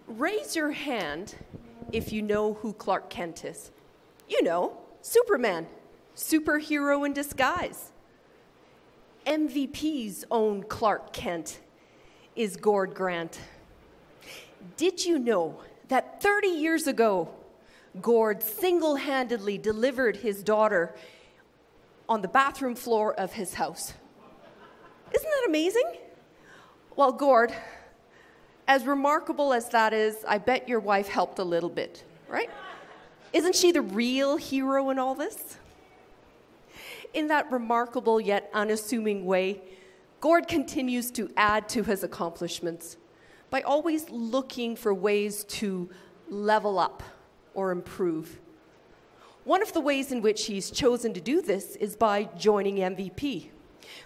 Raise your hand if you know who Clark Kent is. You know, Superman, superhero in disguise. MVP's own Clark Kent is Gord Grant. Did you know that 30 years ago, Gord single-handedly delivered his daughter on the bathroom floor of his house? Isn't that amazing? Well, Gord, as remarkable as that is, I bet your wife helped a little bit, right? Isn't she the real hero in all this? In that remarkable yet unassuming way, Gord continues to add to his accomplishments by always looking for ways to level up or improve. One of the ways in which he's chosen to do this is by joining MVP,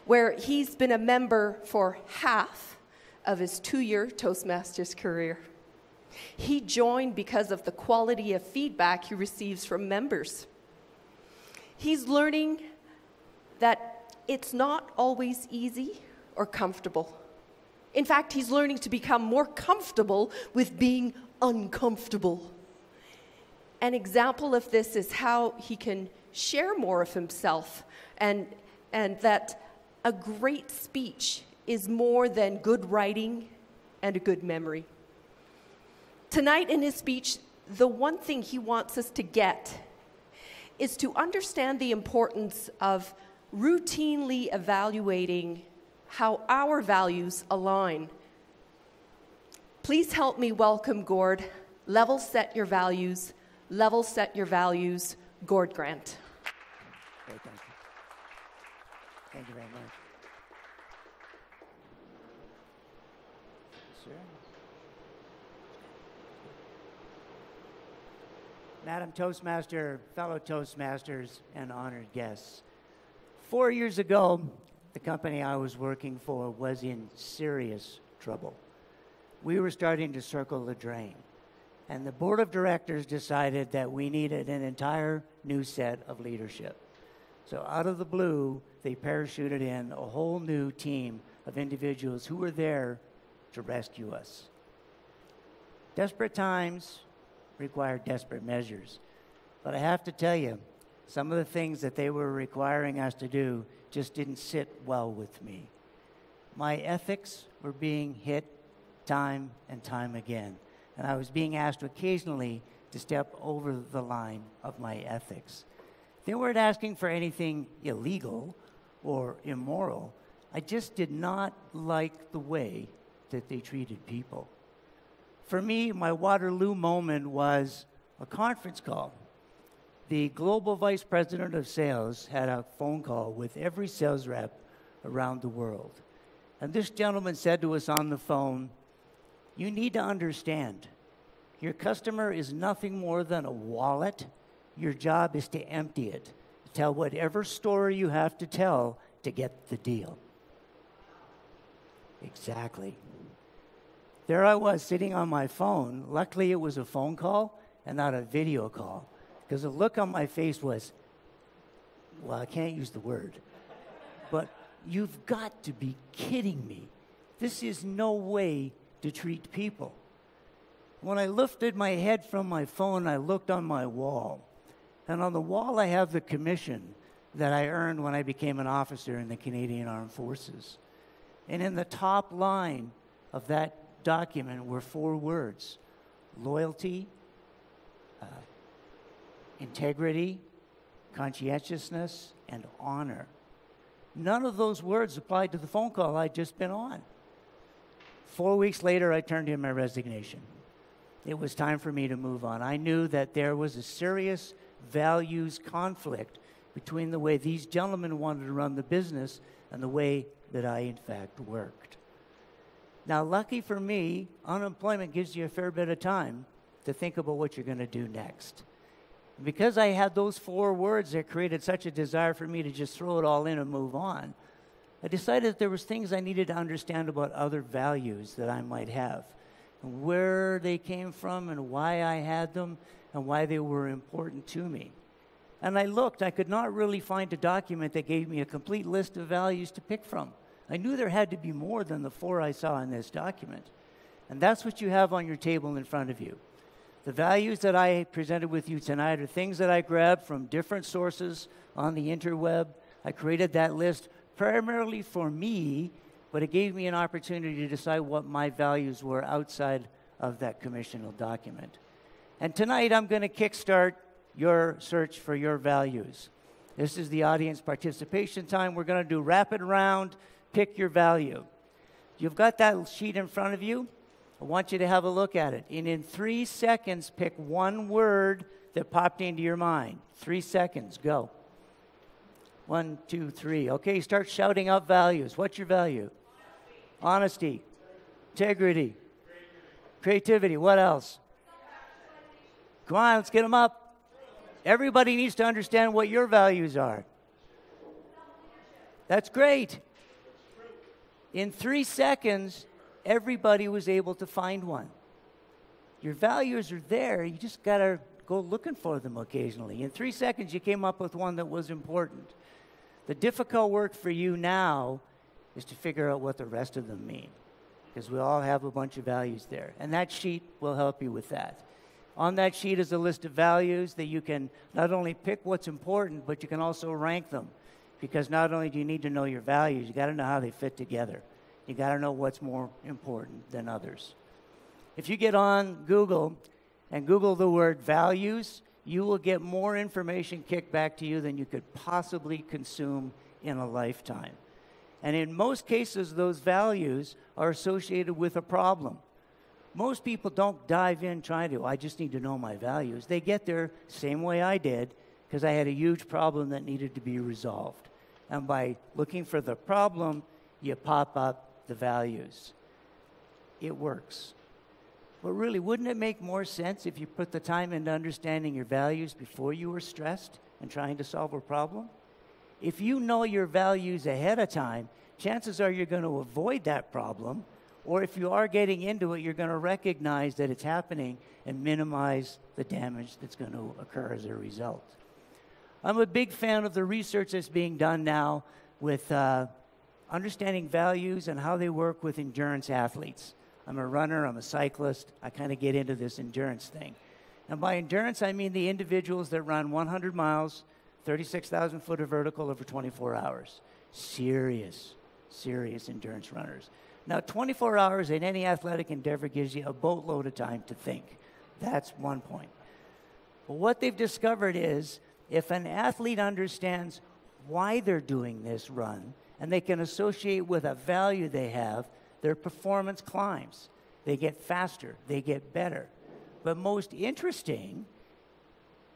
where he's been a member for half of his 2-year Toastmasters career. He joined because of the quality of feedback he receives from members. He's learning that it's not always easy or comfortable. In fact, he's learning to become more comfortable with being uncomfortable. An example of this is how he can share more of himself, and that a great speech is more than good writing and a good memory. Tonight in his speech, the one thing he wants us to get is to understand the importance of routinely evaluating how our values align. Please help me welcome Gord. Level set your values. Level set your values. Gord Grant. Okay, thank you. Thank you very much. Sir? Madam Toastmaster, fellow Toastmasters, and honored guests. 4 years ago, the company I was working for was in serious trouble. We were starting to circle the drain, and the board of directors decided that we needed an entire new set of leadership. So out of the blue, they parachuted in a whole new team of individuals who were there to rescue us. Desperate times require desperate measures. But I have to tell you, some of the things that they were requiring us to do just didn't sit well with me. My ethics were being hit time and time again, and I was being asked occasionally to step over the line of my ethics. They weren't asking for anything illegal or immoral. I just did not like the way that they treated people. For me, my Waterloo moment was a conference call. The global vice president of sales had a phone call with every sales rep around the world. And this gentleman said to us on the phone, "You need to understand, your customer is nothing more than a wallet. Your job is to empty it. Tell whatever story you have to tell to get the deal." Exactly. There I was sitting on my phone. Luckily, it was a phone call and not a video call, because the look on my face was, well, I can't use the word, but you've got to be kidding me. This is no way to treat people. When I lifted my head from my phone, I looked on my wall. And on the wall, I have the commission that I earned when I became an officer in the Canadian Armed Forces. And in the top line of that document were 4 words: loyalty, integrity, conscientiousness, and honor. None of those words applied to the phone call I'd just been on. 4 weeks later, I turned in my resignation. It was time for me to move on. I knew that there was a serious values conflict between the way these gentlemen wanted to run the business and the way that I, in fact, worked. Now, lucky for me, unemployment gives you a fair bit of time to think about what you're going to do next. Because I had those 4 words that created such a desire for me to just throw it all in and move on, I decided that there was things I needed to understand about other values that I might have, and where they came from and why I had them and why they were important to me. And I looked, I could not really find a document that gave me a complete list of values to pick from. I knew there had to be more than the 4 I saw in this document. And that's what you have on your table in front of you. The values that I presented with you tonight are things that I grabbed from different sources on the interweb. I created that list primarily for me, but it gave me an opportunity to decide what my values were outside of that commissional document. And tonight I'm going to kickstart your search for your values. This is the audience participation time. We're going to do rapid round, pick your value. You've got that sheet in front of you. I want you to have a look at it. And in 3 seconds, pick one word that popped into your mind. 3 seconds, go. 1, 2, 3. Okay, start shouting out values. What's your value? Honesty. Integrity. Creativity. What else? Come on, let's get them up. Everybody needs to understand what your values are. That's great. In 3 seconds, everybody was able to find one. Your values are there. You just got to go looking for them occasionally. In 3 seconds, you came up with one that was important. The difficult work for you now is to figure out what the rest of them mean, because we all have a bunch of values there. And that sheet will help you with that. On that sheet is a list of values that you can not only pick what's important, but you can also rank them. Because not only do you need to know your values, you got to know how they fit together. You got to know what's more important than others. If you get on Google and Google the word values, you will get more information kicked back to you than you could possibly consume in a lifetime. And in most cases, those values are associated with a problem. Most people don't dive in trying to, I just need to know my values. They get there same way I did, because I had a huge problem that needed to be resolved. And by looking for the problem, you pop up the values. It works. But really, wouldn't it make more sense if you put the time into understanding your values before you were stressed and trying to solve a problem? If you know your values ahead of time, chances are you're going to avoid that problem. Or if you are getting into it, you're going to recognize that it's happening and minimize the damage that's going to occur as a result. I'm a big fan of the research that's being done now with understanding values and how they work with endurance athletes. I'm a runner, I'm a cyclist. I kind of get into this endurance thing. And by endurance, I mean the individuals that run 100 miles, 36,000 foot of vertical over 24 hours. Serious endurance runners. Now, 24 hours in any athletic endeavor gives you a boatload of time to think. That's one point. But what they've discovered is if an athlete understands why they're doing this run and they can associate with a value they have, their performance climbs. They get faster. They get better. But most interesting,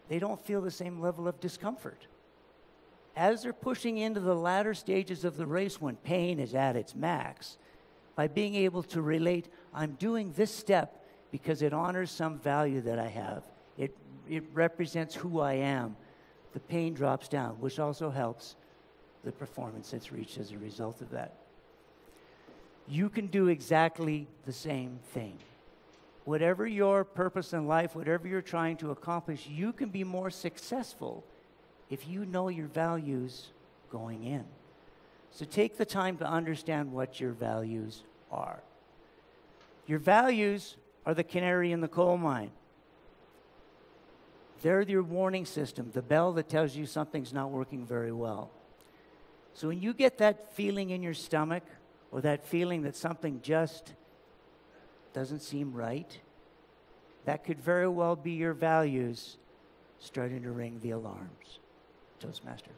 they don't feel the same level of discomfort. As they're pushing into the latter stages of the race when pain is at its max, by being able to relate, I'm doing this step because it honors some value that I have. It represents who I am. The pain drops down, which also helps the performance that's reached as a result of that. You can do exactly the same thing. Whatever your purpose in life, whatever you're trying to accomplish, you can be more successful if you know your values going in. So take the time to understand what your values are. Your values are the canary in the coal mine. They're your warning system, the bell that tells you something's not working very well. So when you get that feeling in your stomach, or that feeling that something just doesn't seem right, that could very well be your values starting to ring the alarms. Toastmaster.